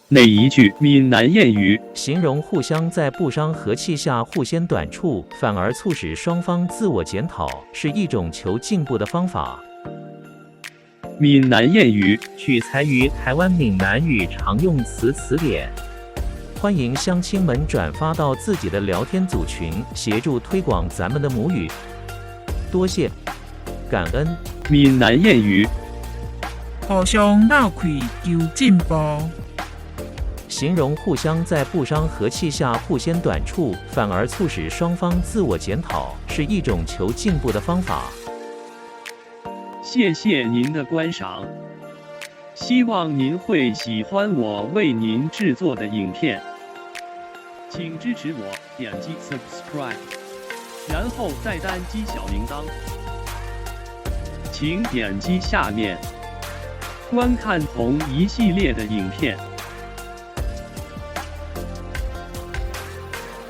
哪一句闽南谚语形容互相在不伤和气下互先短处，反而促使双方自我检讨，是一种求进步的方法。闽南谚语取材于台湾闽南语常用词词典。欢迎乡亲们转发到自己的聊天组群，协助推广咱们的母语。多谢，感恩。闽南谚语互相闹开求进步。形容互相在不伤和气下互先短处，反而促使双方自我检讨，是一种求进步的方法。谢谢您的观赏，希望您会喜欢我为您制作的影片，请支持我，点击 subscribe， 然后再单击小铃铛，请点击下面观看同一系列的影片。